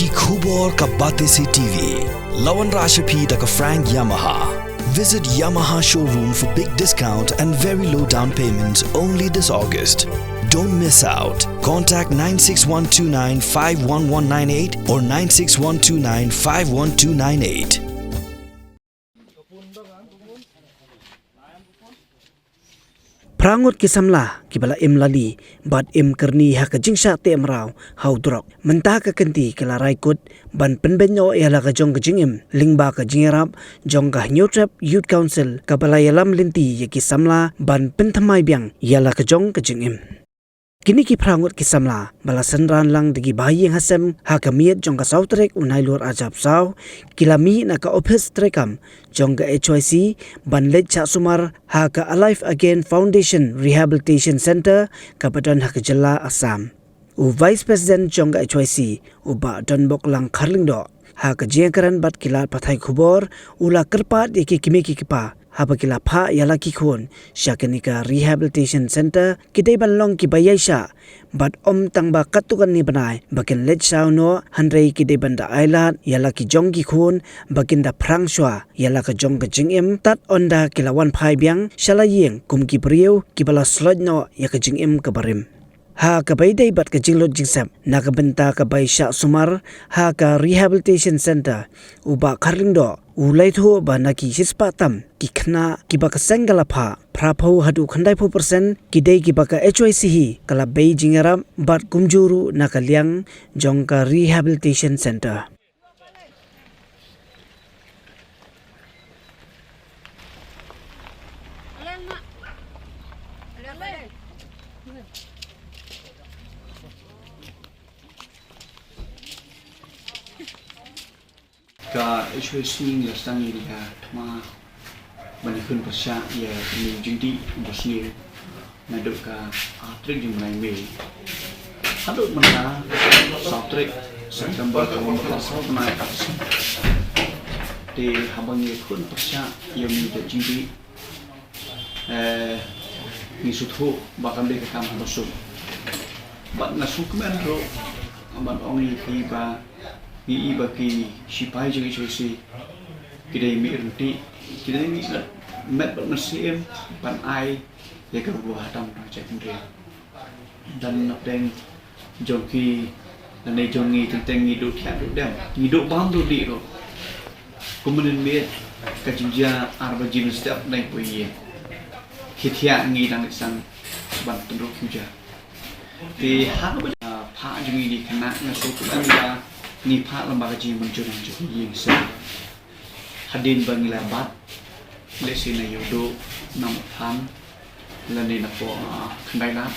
Ki khubor ka bate se TV. Lawan Rashapi taka Frank Yamaha. Visit Yamaha showroom for big discount and very low down payments only this August. Don't miss out. Contact 96129 51198 or 96129 51298. Prangut kisamla kibala lali bad kerni haka jingsha te emrau hau drok mentah ka kenti kila raikut ban penbenyo yala ka jong jingim lingba ka jingerap jong ka nyotrap youth council kabala yalam linti ya kisamla ban penthamai biang yala ka jong jingim. Kini ki prangut kisamla balasan ran lang digi bayi yang hasem haka miet jong ka sautrek unai luar ajab sau kilami na ka office trekam jong ka HYC ban let cha sumar haka Alive Again Foundation Rehabilitation Center kabadan haka jela Assam. U Vice President jong ka HYC u ba donbok lang karlingdo haka jengkaran bat kilat pathai khubor ula kerpat yaki kimi kipa haba kila pha yala ki khon shakanika rehabilitation center kidai banlong ki bayaisha bat tangba katukan ni banai bakin let no handrei kidai banda ailat yala ki jong ki khon bakin da prangshwa yala ka jong ka jingim tat onda kila wan phai biang shalayeng kum ki prieu ki bala slot no ya ka jingim ka barim. Ha ka baydai bat ka jinglot jingsap na ka benta ka baisha sumar ha ka rehabilitation center uba karlingdo ulai tho ba na ki hispatam ki khna ki ba ka sengala pha phrapho hadu khandai pho percent ki dei ki ba ka HYC hi kala bei jingaram bat kumjuru na ka liang jong ka rehabilitation center. Ka HYC la stangi dia ma banakun pasya ya ni jindi bosni na dok ka atrik jum nai me haduk mana satrik September tahun pasal naik di habang ni kun pasya ya ni jindi ni suthu bakal de kam bosuk bat na sukmen ro aman ongi ki ba ni bagi sipai jadi solusi kita ini nanti kita ini met bermesim pan ai ya kebuah tam cek dia dan nafdeng joki dan jongi tentang hidup tiap hidup hidup bang tu di ro kemudian biar kejia arba jenis setiap naik punya kita ngi dan sang ban tunduk hujan di hak pak jongi di kena nasuh kan ni pak lembaga ji muncul yang se hadin bangilabat lesina yodo nampan lani napo kandailat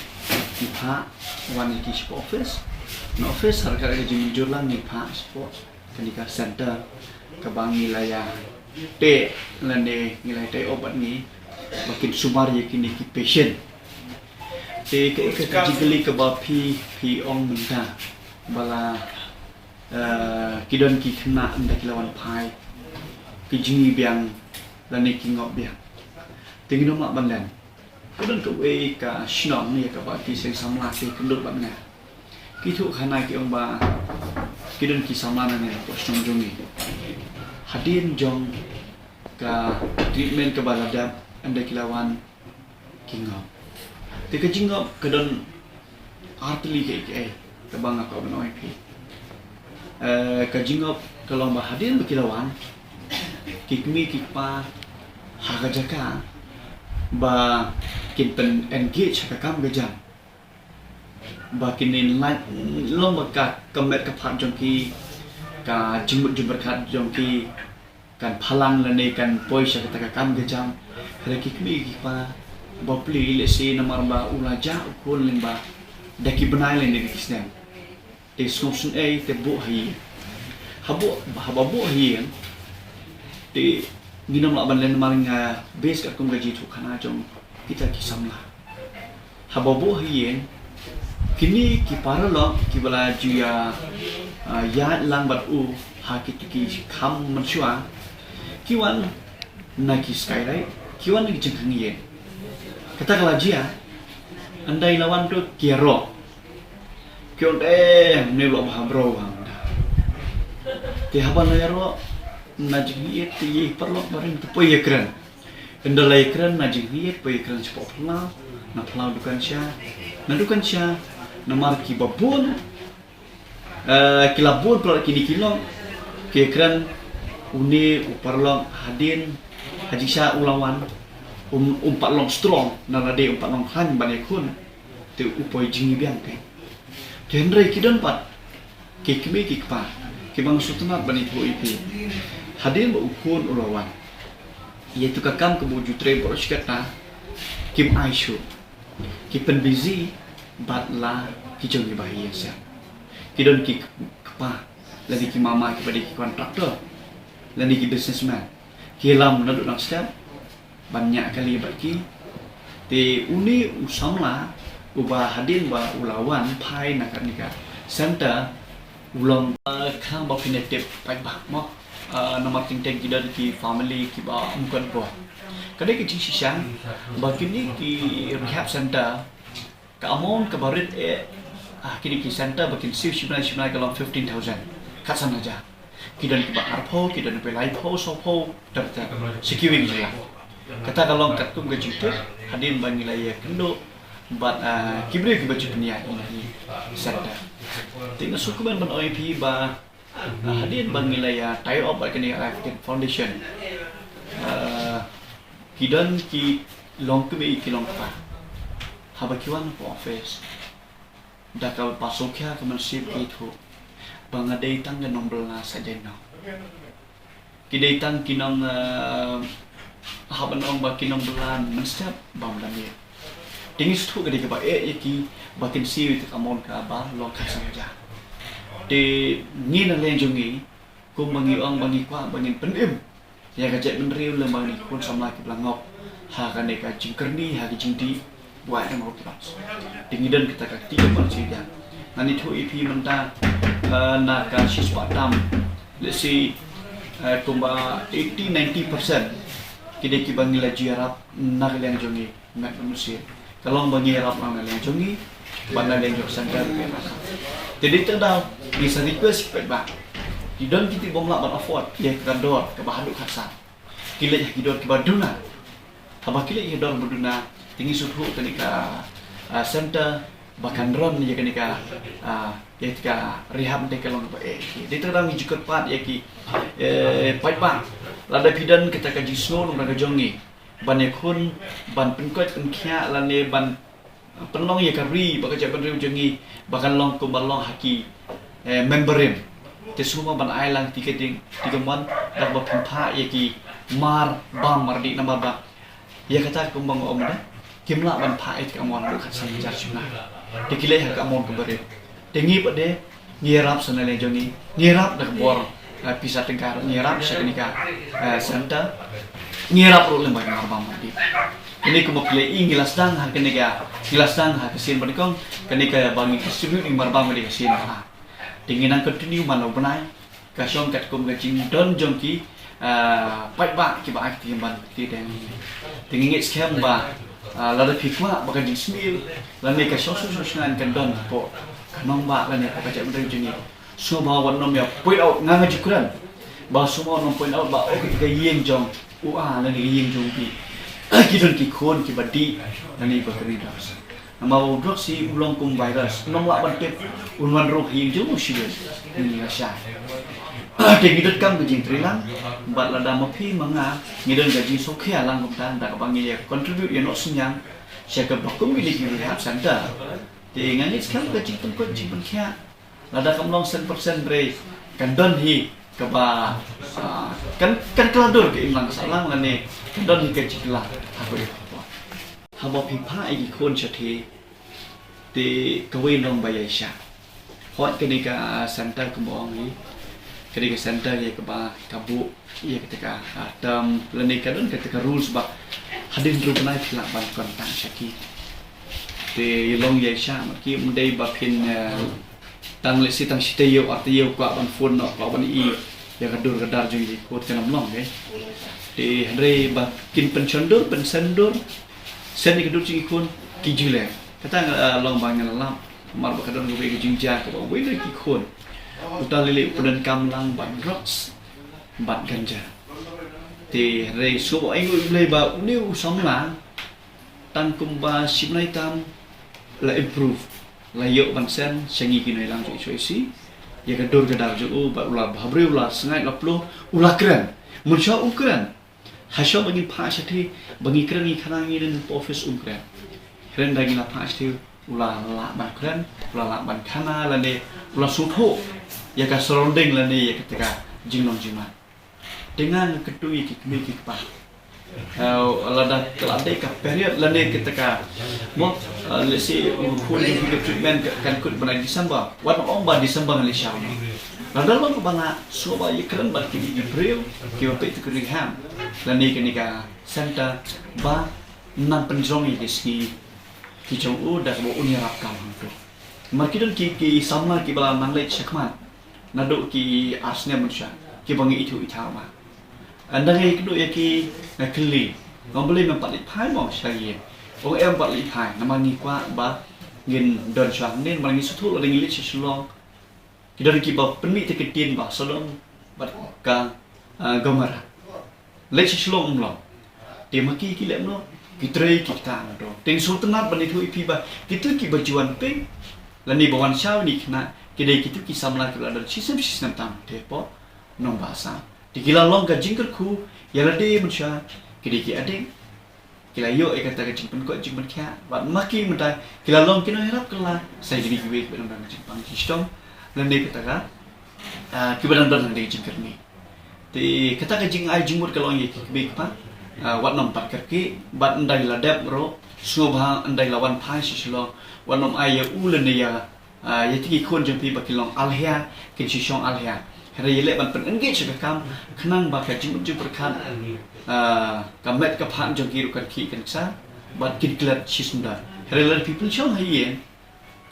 ni pak wan ki office no office harga ji muncul lang ni pak sport kenika center ke bangilaya te lani ngilai te obat ni makin sumar yakini ki patient te ke jigli ke bapi pi ong menta bala kidon ki kena anda kilawan pai ki jingi biang lani ki ngop biang tinggi mak bandan kidon ke we ka shnong ni ka ba ki seng samla ki kendut ban nga ki thu khana ki ong ba kidon ki samla na ni ko shnong jongi hadin jong ka treatment ke balada anda kilawan ki ngop te ka jingop kedon artli ke bang ka banoi pi kajingop kalau hadir berkilauan kikmi kikpa harga jaka ba kinpen engage hakam gajam ba kinin light lomba ka kemet kepat jongki ka jimut berkat jongki kan palang lane kan poisa kata kam gajam kada kikmi kikpa ba pli lesi nomor ba ulaja ukun limba daki benai len di kisnen te solution A te bu hi habu hi te ginom la ban len maling base kat kum gaji thu khana jong kita kisamla habu hi kini ki paralo ki bala juya ya lang bat u ha ki kham manchua ki wan na ki skylight ki wan ki jengkang ye kata kalajia andai lawan tu kiaro kyo ni lo bro Ti haban layaro najigi ti perlu barin tu poy ekran. Kendala ekran najigi poy ekran cepat pelau, na pelau dukan sya, namar ki babun, kilabun pelau kini kilong, ki ekran uni uparlong hadin haji sya ulawan umpat long strong nanade umpat long han banekun te upoy jingi biang ke. Genre kidon pat ke kimi kikpa ke bang sutunat bani po ipi hadin ba ukun ulawan yaitu kakam ke buju tre bo skata kim aishu ki pen busy bat la ki jongi bahia sia kidon ki kpa lagi ki mama ki badi ki kontraktor lagi ki businessman ki lam naduk nak step banyak kali bagi te uni usamla ubah hadin ba ulawan pai nak nikah center ulang khang ba pinative pai ba mo nomor tingteng kita di family ki ba mukon ko kadai ki sisang ba kini ki rehab center ka amon ka barit kini ki center bakin siu shimnai kalong 15,000 katsan aja kidan ki ba arpo kidan pe lai po so po dapta securing jelah kata kalau katum ke juta hadin bang wilayah kendo bat kibre ki baju peniat ini sada tinggal suku ban OIP ba hadin bang wilayah tie up kini African Foundation kidan ki long ke ki long pa haba kiwan po office dakal pasokya kemenship itu bang adai tang ke nombor saja no kidai tang kinong haban ong bakin ong bulan menstep bam dami tingis tu gede ke ba ki bakin siu itu amon ka ba lo ka saja de ni na len jongi ku bangi ong bangi kwa bangi penim ya ka jet menriu le bangi kun samla ki blangok ha ka ne ka jingkerni ha ki jingdi buat mau plus dingidan kita ka ti ba sija nani tu ip menta na ka sispatam let's see kumba 80-90% kini ki bangi la jiarap nak liang jongi mak manusia kalau bangi arap nak liang jongi bana liang jok sangkar ke masa jadi terdau bisa request pet ba kidon kiti bomla ban afford ye kador ke bahadu khasa kile kidon ke baduna haba kile kidor baduna tinggi suhu kenika center bahkan ron ye kenika ye tika rehab de kelong ba jadi terdau ngijukut pat ye ki pat ba lada pidan kita kaji snow nung raga jongi banekun ban penkot penkia lane ban penlong ya kari baka jaban riu jongi bahkan long ko balong haki memberin te semua ban ailang tiketing tigaman dak ba pempa ya ki mar bang mardi nama ba ya kata kumbang om dah kimla ban pa it kamon bukan sanjar suna dikile ha kamon kebare tengi pade ngirap sanale jongi ngirap dak bor pisah tengkar nyerap sekenika center nyerap ro lembang marbang mandi ini kemudian ingilas dang ha kenika gilas dang ha kesin berikong kenika bangi distribute di marbang mandi kesin ha dinginan continue malau benai kasong kat kum gajing don jongki pai ba ki ba akti ban ti deng dingit scam ba lada pikma baka jing smil lane ka sosu-sosunan kan don po kanong ba lane ka cak benda jengi semua orang nom ya point out nganga jukuran ba semua nom point out ba ketika yeng jong lagi yeng jong pi kidon ki khon ki badi nani ba kri das nama udrok si ulong kum virus nom la ban tep unwan ro yeng jong serius ni asya de ngidot kam gajing trilang bat lada mapi manga ngidon gaji sokya lang kumtan dak bangi ya contribute ya no senyang sia ka bakum ni ki rehab center de ngani skam gajing tempot jing penkia lada kamlong 100% bre kandon hi kaba kan keladur ke imlang salang ngane kandon hi ke jikla aku itu haba pipa ai kon chate te kawin long bayaisha hot kenika center kembong hi kenika center ye kaba kabu ye ketika tam lene kadon ketika rules ba hadin rupnai phila ban kontak syaki te long yaisha maki mdei ba pin tang lesi tang sitayo artiyo kwa ban phone no kwa ban I ya kadur kadar jui kot kanam long de hre ba kin pensiondur pensendur sen kadur jing kun kijule kata long bang lam mar ba kadar gobe jing ja ko we ki kun uta lili udan kamlang ban drugs ban ganja thì re số anh ngồi lấy ba nếu sống là tăng kumba simulai tam là improve là yuk ban sen sengi kinai lang cuy si ya kedor kedar ju ba ulah babre ulah sengai laplo ulah keren munsha ukren hasyo bagi phas thi bagi keren ni khanang ni den office ukren keren dagi la phas thi ulah la ban keren ulah la ban khana la ne ulah sutho ya ka surrounding la ne ya ketika jinglong jimat dengan ketui kikmi kikpa lada keladai ka period la ne ketika mo let's say ukun ni treatment kan kut banai December wan ong ba December ngali syam lada lo ko bana so ba yekran ba ki April ki ba pe tu ham la ne ke ni ka center ba nan penjong ni ski ki chong u da bo uni rap kam tu makidon ki samma ki bala manglai chakman nado ki asne munsha ki bangi itu itama anda ngay cái đội kia là kili, ông beli mempat lipai mau sekali. Ông em empat lipai, nama ni kuat bah ngin don chuang nên mà ngin suatu là ngin lit sesulong. Kita ni kiba penit terketin bah solong bat ka gamara. Lit sesulong long. Dia maki kilem lo, kita kita do. Teng sultanat bani tu ipi bah kita kiba juan peng. Lani bawan syau ni kena kita kisam lah kalau ada sistem tam depo nong bahasa. Dikila long ka jingker ku yala de munsha kidiki ading kila yo e kata ka jingpen ko jingpen kya bat maki mentai kila long kino herap kala sai jadi giwe bedang dang jingpang sistem lan de kata ka ki bedang dang de jingker ni ti kata ka jing ai jingmut ka long ye ki be pa wat nom pat ka ki bat ndai la dep ro subha ndai lawan phai silo wat nom ai ya ulen ya ya ti khon jeng pi ba kilong alhia kin si shong alhia hari yele ban pen engage ka kam khnang ba ka jing ju berkan kamet ka phan jong ki rukan ki kan sa bat kin klat chisunda hari la people chong hayen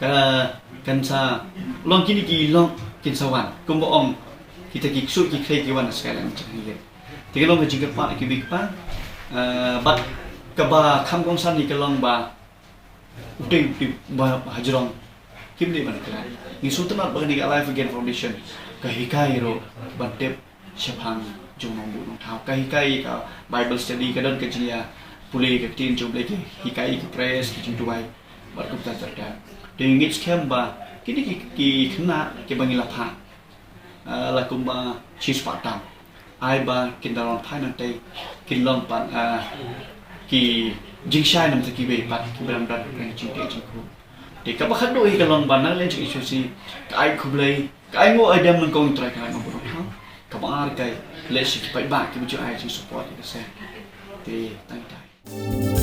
ka kan sa long kini ki long kin sawan kum bo ong kita ki su ki kre ki wan sekali macam ni tiga long ka jing ka pa ki big pa bat ka ba kham kong san ni ka long ba uting ba hajrong kim ni ban kra ni sultanat ba ni Alive Again Foundation kahikai ro batep syapang jong nong bu nong thau kahikai ka Bible study ka dan kejia pulih ka tin jom lagi hikai ki press ki jing tuai bat ku ta cerda de ngit kem ba kini ki khna ki bangi la pha la kumba chis patam ai ba kin dalon phai nan te kin long pan ki jing shai nam te ki be pat ki bram dan jing te jing ku thì các bác khách đôi cái lòng bàn nó lên chữ si cái anh không lấy cái anh ngồi ở đem lên công trai cái mà bộ tháo các bạn cái lệ sĩ phải bạn cái chữ ai chữ support thì sẽ thì tăng tài